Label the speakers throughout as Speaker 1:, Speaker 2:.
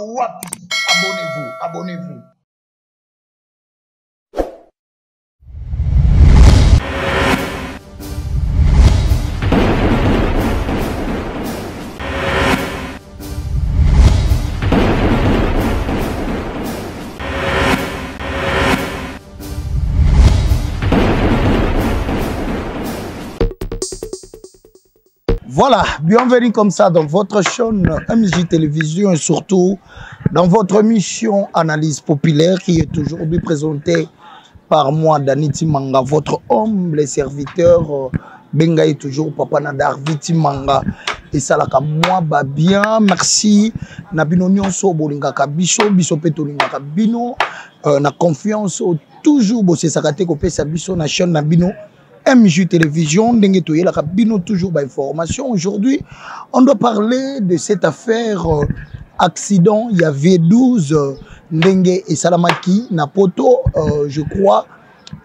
Speaker 1: wapi. Abonnez-vous, abonnez-vous. Voilà, bienvenue comme ça dans votre chaîne MJ Télévision et surtout dans votre émission Analyse Populaire qui est aujourd'hui présentée par moi, Danity Manga, votre humble serviteur. Benga est toujours Papa Nadar Viti Manga. Et ça, là, moi, bah bien, merci. Nabino Nyonso, Bolingaka Biso, Biso Petolingaka Bino. Na confiance, toujours, Bossé Sakate, Kopé Sabiso, na chaîne Nabino. MJ Télévision, la cabine toujours d'information. Aujourd'hui, on doit parler de cette affaire accident. Il y a V12, Ndenge et Salamaki, Napoto, je crois,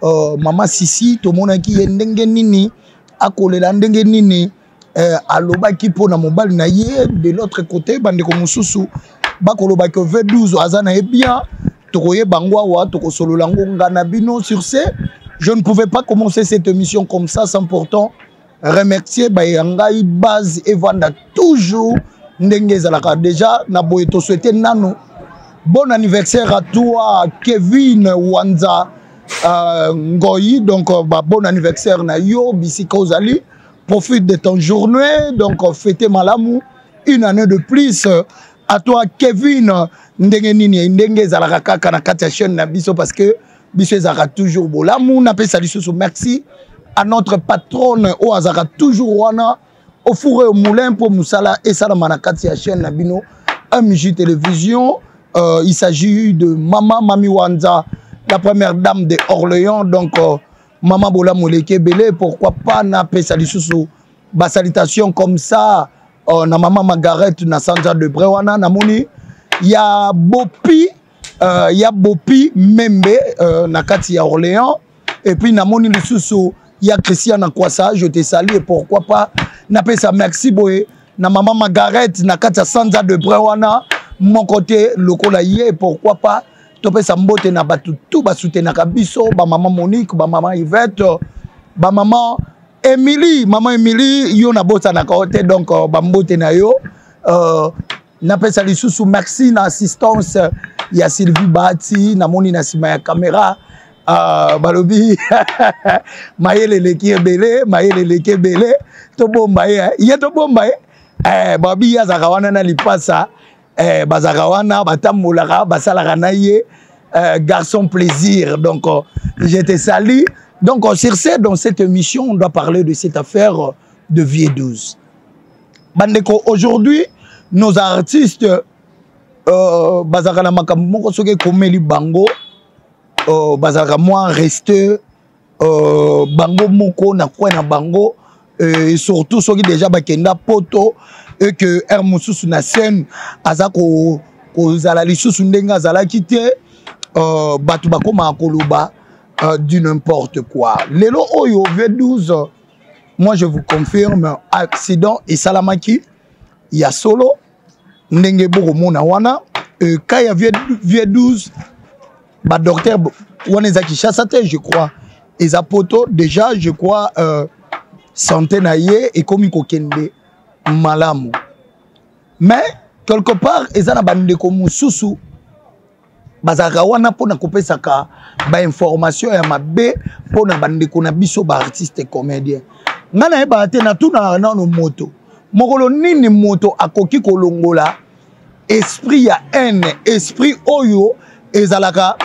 Speaker 1: Maman Sissi, Tomonaki, Ndenge Nini, Akolela Ndenge Nini, Alobaki pour na mobile naye, de l'autre côté, Bandeko Moussousou, Bakolobaki V12, Azana et bien, Tokoye Bangwawa, Toko Solo Lango, Nganabino sur ce. Je ne pouvais pas commencer cette émission comme ça sans pourtant remercier Bayangai Baz et Vanda toujours Ndenge Zalaka. Déjà, Naboye te souhaiter Nano. Bon anniversaire à toi, Kevin Wanza Ngoyi. Donc, bon anniversaire na yo, Bisika Ozali. Profite de ton journée. Donc, fêtez Malamou. Une année de plus. À toi, Kevin Ndenge Nini, Ndenge Zalaka Kaka na Katia chaîne Nabiso parce que Biso Zara toujours beau. L'amour n'a pas salué sous merci à notre patronne au Azara toujours wana au four et au moulin pour Moussala et Salamanakati à chaîne Nabino MJ Télévision. Il s'agit de Maman Mami Wanza, la première dame de Orléans. Donc Maman Bola Mouleke Belé, pourquoi pas n'a pas salué sous bas salutation comme ça. Na Maman Margaret na Sandra de Brewana na Moni. Il y a Bopi. Il y a Bopi Membe Nakati ya Orléans et puis Namoni Lisusu il y a Christian Nakwasa, je te salue et pourquoi pas napé ça merci boé na Maman Margaret Nakati ya Sanza de Brewana mon côté lokola yé pourquoi pas topé ça mbote na batu tout ba soutenaka biso ba Maman Monique ba Maman Yvette ba Maman Emily Maman Emily yo na bota na côté donc ba mbote na yo napé ça Lisusu merci na assistance. Il y a Sylvie Bati, Namoni Nasima ya caméra, Balobi, Maëlle Leke Belé, Maëlle Leke Belé, Tobo Mbaye, il y a Tobo Mbaye, Babi ya Zakawana na lipasa, Bazakawana, Batamolaka, Basalaranaye, garçon plaisir. Donc, je te salue. Donc, sur ce, dans cette émission, on doit parler de cette affaire de V12. Bandeko, aujourd'hui, nos artistes, bazaka na makambo moko soki komeli bango bazaka moi reste bango moko na kwa na bango et surtout soki déjà bakenda poto et que Hermosusu na scène azako ko zala lisusu ndenga zala kité batu bakoma koloba du n'importe quoi. Lelo oyo V12 moi je vous confirme accident et Salamaki il y a solo Ndenge boko mona wana quand il y a V12 ba docteur wana ezaki chassate je crois eza poto déjà je crois santé na ye et comme kokende malamu mais quelque part eza na bande ko mususu bazaka wana pona kopesaka ba information ya mabe pona bande ko na biso ba artiste comédien ngana e ba te na tuna na no moto mokolo nini moto akoki kolongola esprit ya haine esprit oyo ezalaka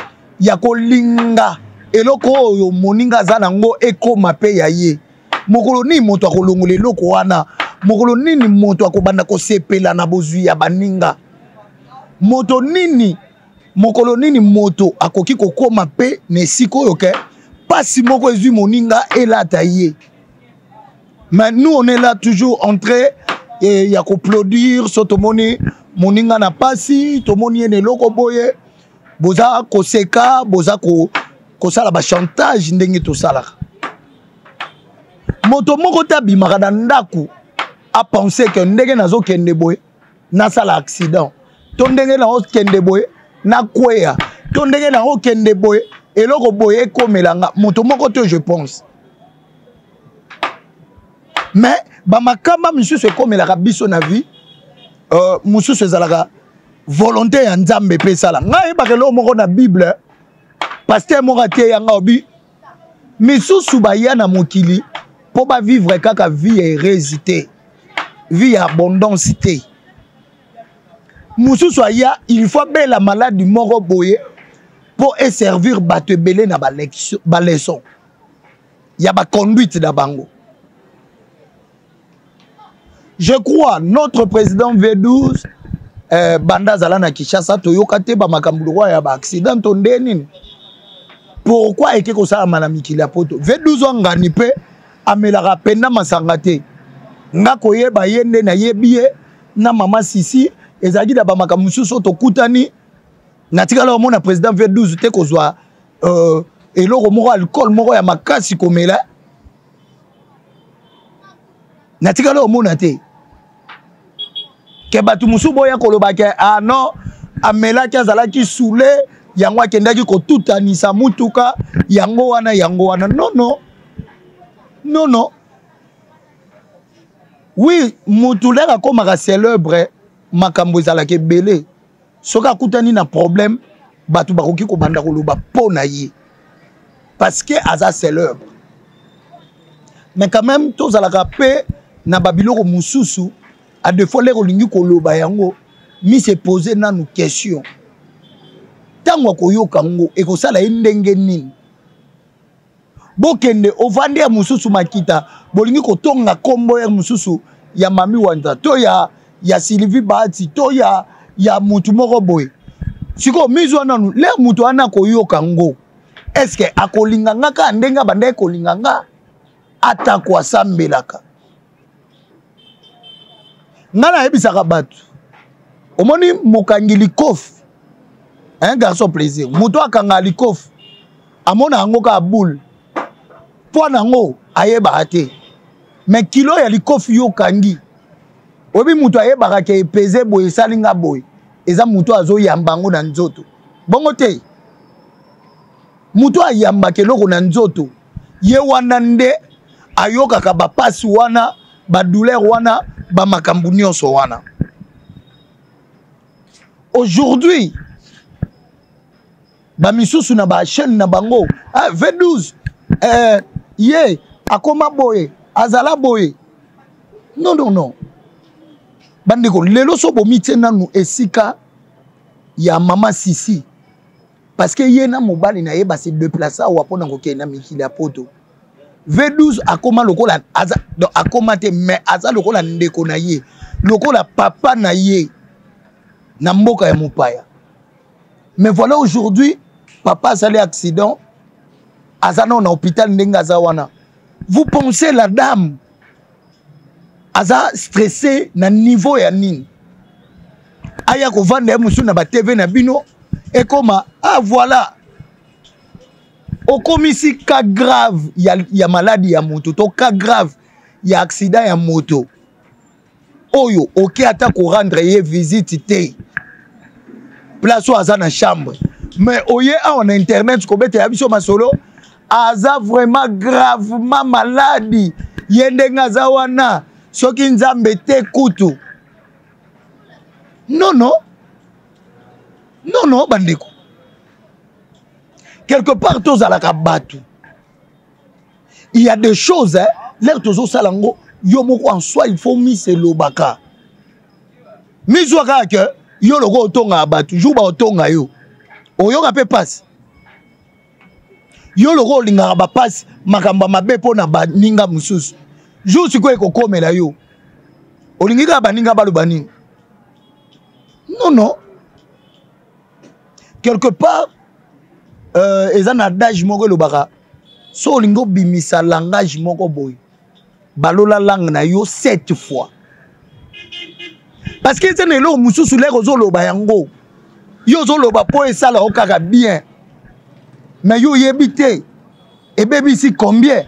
Speaker 1: ya kolinga eloko oyo moninga za nango ekoma pe ya ye mokolo nini moto akolongola eloko wana mokolo nini moto akobanda kosepela na bozwi ya baninga moto nini mokolo nini moto akoki kokoma pe na esika oyo ke pasi moko ezwi moninga elata ye. Mais nous, on est là toujours entré et il y a qu'à applaudir, sotomoni, moninga na pasi, tomoni ene loko boye, boza ko seka, boza ko sala ba chantage ndenge to sala. Moto moko tabi makada ndaku a pensé que ndenge nazo kende boye, na sala accident. tondenge na okende boye na kweya tondenge na okende boye eloko boye komelanga moto moko to je pense mais ba makamba misusu ekomelaka biso na vie mususu ezalaka volonté ya nzambe pe sala ngai bakelo moko na bible pasteur moko te yanga obi misusu baya na mokili po ba vivre kaka vie ya hérésité vie ya abondance te mususu aya il faut bela malade moko boye pour servir bato ebele na ba leçon ya ba conduite da bango. Je crois notre président V12 banda zala na Kinshasa toyoka te ba makambo ya ba accident tondeni. Pourquoi eke ko sala na mikili ya poto V12 ngani pe amelaka penda masanga te nga koyeba yende na yebiye na mama Sisi ezaki da ba makambo mususu to kutani na tikala mona président V12 te kozwa eloko moko alcool moko ya makasi komela na tikala mona te ke batu musu boya koloba ke ah non amela ki azalaki soule yango akendaki kotutanisa mutuka yango wana non oui mutuleka komaka célèbre makambo ezalaki ebele soki akutani na problème batu bakoki kobanda koloba po na ye parce que aza célèbre mais quand même tozalaka pe na babiloko mususu à deux fois les olingi koloba yango mi se poser nanu question tango koyoka ngo ekosala ndenge nini bokende ovande ya mususu makita bolingi kotonga kombo ya mususu ya mami wanda to ya Sylvie Bahati to ya mutu moko boy siko mizo nanu le mutu ana koyoka ngo est-ce que akolinganga ka ndenga bande kolinganga ata kwa sambelaka ngana ebisaka batu omoni mokangi likof un garçon plaisir mutu akanga likof amona ngo ka boule po nango ayeba ate mais kilo ya likof yo kangi obi mutu ayeba ke pese boye salinga boye eza mutu azo yambango na nzoto bongo te mutu ayamba keloko na nzoto ye wana nde ayoka ka ba pasi wana ba douleur wana ba makambu nyonso wana. Aujourd'hui ba misusu na ba chaîne na bango V12 ye akoma boye azala boye non bandeko lelo so bomite nanu esika ya mama Sisi parce que ye na mobali na ye ba se déplacer wa pona kokena mikili ya poto V12 akoma lokola aza akoma te mais aza lokola ndeko na ye lokola papa na ye na mboka ya mopaya mais voilà aujourd'hui papa a eu accident aza na hôpital ndenga za wana vous pensez la dame aza stressé na niveau ya nini aya ko vanda musu na ba TV na bino et comment voilà okomisi cas grave ya maladie ya moto to cas grave ya accident ya moto oyo oké ata ko rendre ye visite te place ou aza na chambre mais oye en internet ko bete ya biso masolo aza vraiment gravement malade yendenga za wana soki nzambe te kutu non bandeko quelque part tous à la kabatu il y a des choses l'air tozo salango yo moko en soi il faut mise lobaka miso ka ke yo logo otonga batu juba otonga yo oyo ka pe passe yo logo linga ba passe makamba mabe pona ba ninga mususu jour siko ekokomela yo olingi ka ba ninga balu bani non quelque part eza na adage moko lobaka so olingo bimisa langage moko boy balola langue na yo 7 fois parce que c'est nelo mususu leko zo loba yango yo zo loba po esala okaka bien mais yo yebite et baby ici combien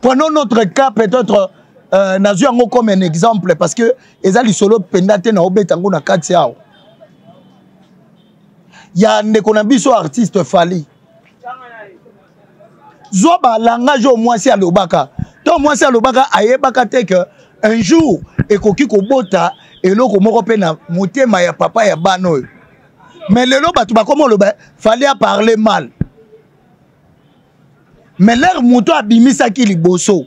Speaker 1: prenons notre cas peut-être nazo yango comme un exemple parce que ezali solo pendate na obetango na kati yao ya ndeko na biso artiste Fally zo ba langage au mwasi alobaka to mwasi alobaka ayebaka te que un jour ekoki kobota eloko moko pe na motema ya papa ya bano mais lelo batu bakoma loba Fally a parler mal mais l'air moto abimisa ki liboso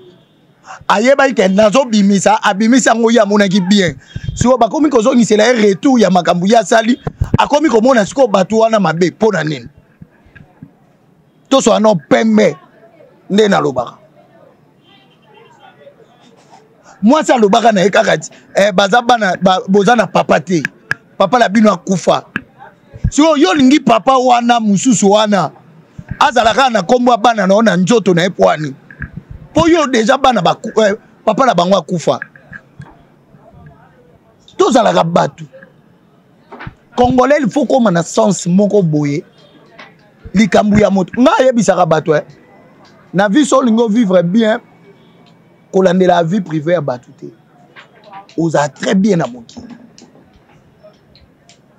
Speaker 1: ayeba ke nazo bimisa abimisa ngo ya monaki bien siko bakomi kozongi c'est la retour ya makambu ya sali akomi komona siko batu wana mabe pona nini to so ano pembe nde na lobaka moi ça lobaka na ekakati baza bana boza na papa te papa la bino akufa siko yo lingi papa wana mususu wana azalaka na kombo bana na ona njoto na epwani po yo déjà bana ba papa la bango akufa tozalaka batu congolais il faut comme na sens moko boye likambu ya moto nga yebisaka batu na vie so lingo vivre bien kolandela la vie privée ya batu te oza très bien na mokili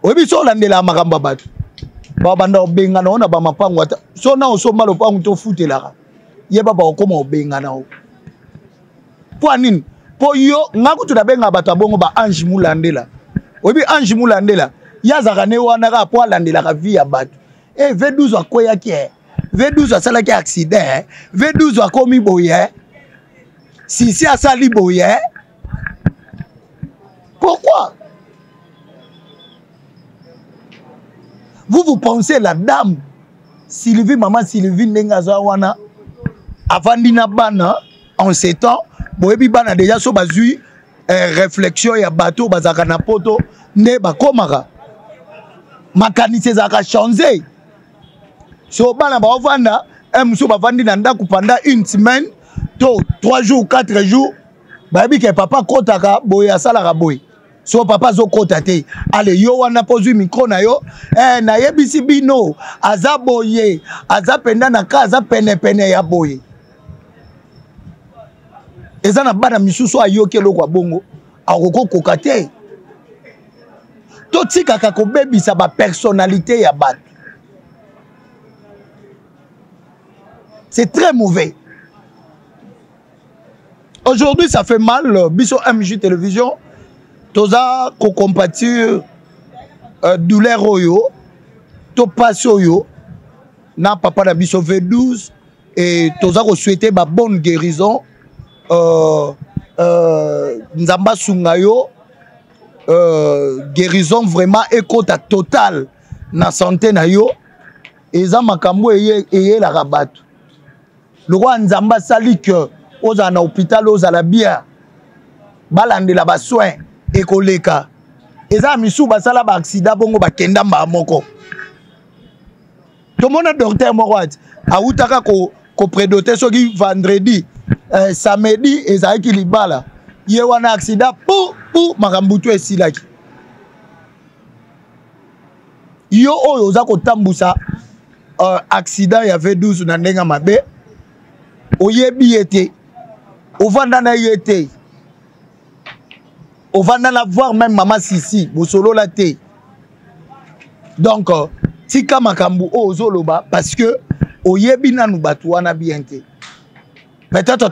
Speaker 1: oyebiso landela makambo batu ba banda obenga na ona ba mapango ata so na osomba lopango to futelaka yeba ba okoma obenga na o po nini po yo ngakutu na benga bato abongo ba Ange Mulandela oyebi Ange Mulandela yazaka ne wana ka po alandela ka vie ya bato V12 akoya ki V12 asala ki accident V12 akomi boye si asali boye pourquoi vous pensez la dame Sylvie maman Sylvie Nengaza wana avandina bana en ces temps boyebi bana déjà so bazui réflexion ya bateau bazaka na poto ne bakomaka makanisi zaka changer so bana ba ovanda muso bavandi na ndako pendant une semaine to 3 jours 4 jours bayebi ke papa kotaka boye asalaka boye so papa zo kota te ale yo wana pozwi micro na yo na yebisi bino aza boye aza penda na ka aza pene ya boye eza na bana misusu ayoki eloko bongo akoko koka te to tikaka kobebisa ba personnalité ya bato c'est très mauvais. Aujourd'hui ça fait mal biso MJ télévision toza ko compatir douleur oyo to passe oyo na papa na biso V12 et toza ko souhaiter ba bonne guérison nzamba sunga yo guérison vraiment ekota total na santé na yo eza makambo eye la rabatu le roi nzamba sali que oza na hôpital oza la bien balandela ba soin ekoleka eza misu basala ba accident bongo bakenda mba moko to mona docteur moko ati autaka ko prédoter soki vendredi samedi ezaki libala ye wana accident pou makambutu esilaki yo oyo oza kotambusa accident ya V12 na ndenga mabe oyebi yete ovanda na yete ovanda na voir même maman Sisi bosolo la te donc tika makambu ozoloba parce que oyebi nanu batu wana bien te peut-être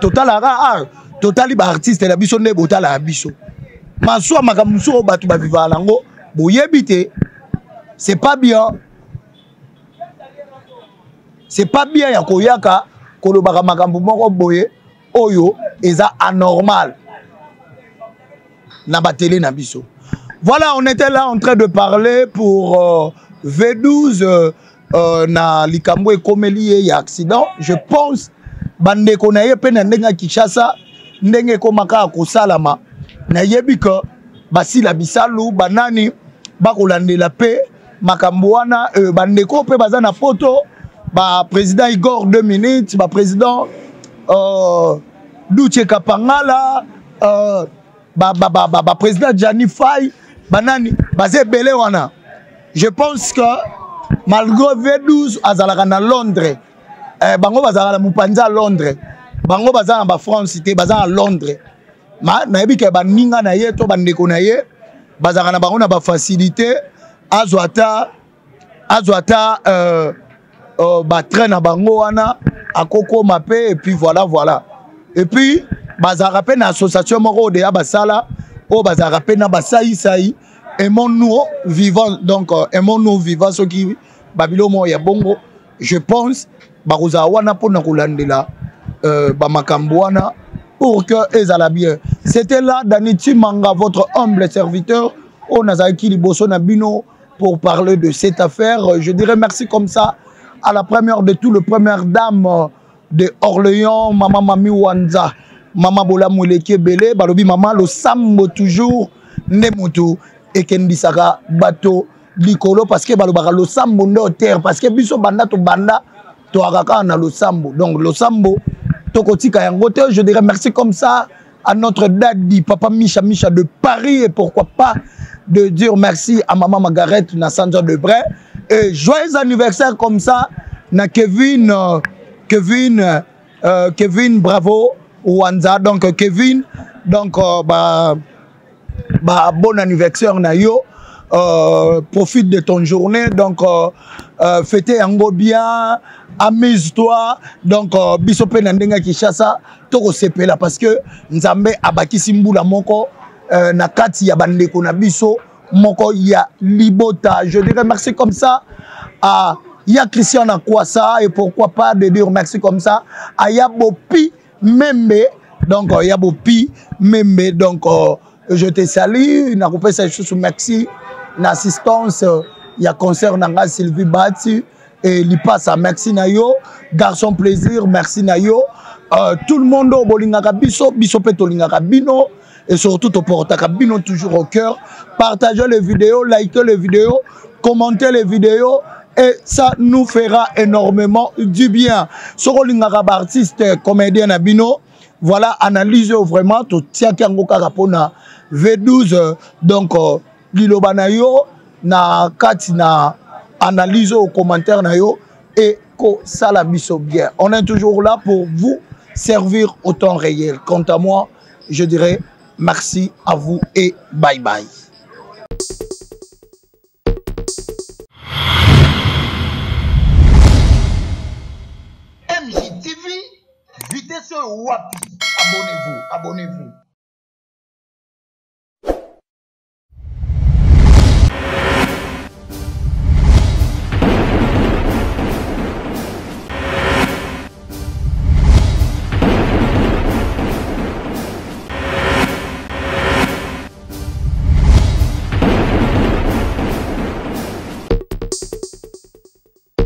Speaker 1: totali ba artiste la biso ne botala biso maswa makambu so batu ba vivre lango boyebi te c'est pas bien ya koyaka kolobaka makambu moko boye oyo eza anormal na ba télé na biso. Voilà, on était là en train de parler pour V12 na likambo ekomeli ya accident. Je pense bande ko na ye pe na ndenga Kinshasa ndenge komaka ko salama na yebi ko basila bisalu banani bakolandela pe makambo wana bande ko pe baza na photo ba président Igor 2 minutes ba président Duche Kapangala ba président Gianni Faye banani basé belé wana. Je pense que malgré V12 azalaka na Londres bango bazala mupanza Londres bango bazala ba France té bazala Londres nayebi ke baninga na ye to bandeko na ye bazaka na bango na ba facilité azwata ba train na bango wana akoko mape et puis voilà et puis bazaka pe na association moko de ya basala o bazaka pe na basai aimons-nous vivants donc aimons-nous vivants ceux qui babilo mo ya bongo je pense bakoza wana pona kolandela ba makambo wana pour que ezala bien. C'était là Danity Manga, votre humble serviteur au Nazaki Liboso Nabino pour parler de cette affaire. Je dirais merci comme ça à la première de tout, le première dame de Orléans, Maman Mami Wanza, Maman Bola Mouleke Bele, Balobi Maman, le Sambo toujours, Nemoto, et Kendi Saka, Bato, Likolo, parce que Balobara, le Sambo de terre, parce que Biso Banda, to Banda, to Araka, on a le Sambo. Donc le Sambo, je dirais merci comme ça à notre daddy, Papa Micha de Paris, et pourquoi pas de dire merci à Maman Margaret Nassanja de Bray. Et joyeux anniversaire comme ça na Kevin Bravo Wanza. Donc Kevin, donc bon anniversaire na yo. Profite de ton journée, donc fêtez un go bien, amuse-toi, donc bisope nandenga Kishasa, toko sepela parce que Nzambe abaki simbula moko na kati ya bandeko na biso moko ya libota. Je dirais merci comme ça à ya Christian Akwasa et pourquoi pas de dire merci comme ça à Yabopi Membe, donc Yabopi Membe, donc je te salue, n'a coupé cette chose, merci. L'assistance, il y a concert Nanga Sylvie Bati et il passe à merci Nayo, garçon plaisir, merci Nayo. Tout le monde au Bolingaka Biso, Biso Petolingaka Bino et surtout au Portaka Bino toujours au cœur. Partagez les vidéos, likez les vidéos, commentez les vidéos et ça nous fera énormément du bien. Sur Lingaka artiste, comédien Nabino, voilà, analysez vraiment tout tient Kango Karapona V12 donc Liloba na yo na kati na analyse au commentaire na yo et ko sala biso bien. On est toujours là pour vous servir au temps réel. Quant à moi, je dirais merci à vous et bye bye. MJTV, vitesse wapi. Abonnez-vous, abonnez-vous.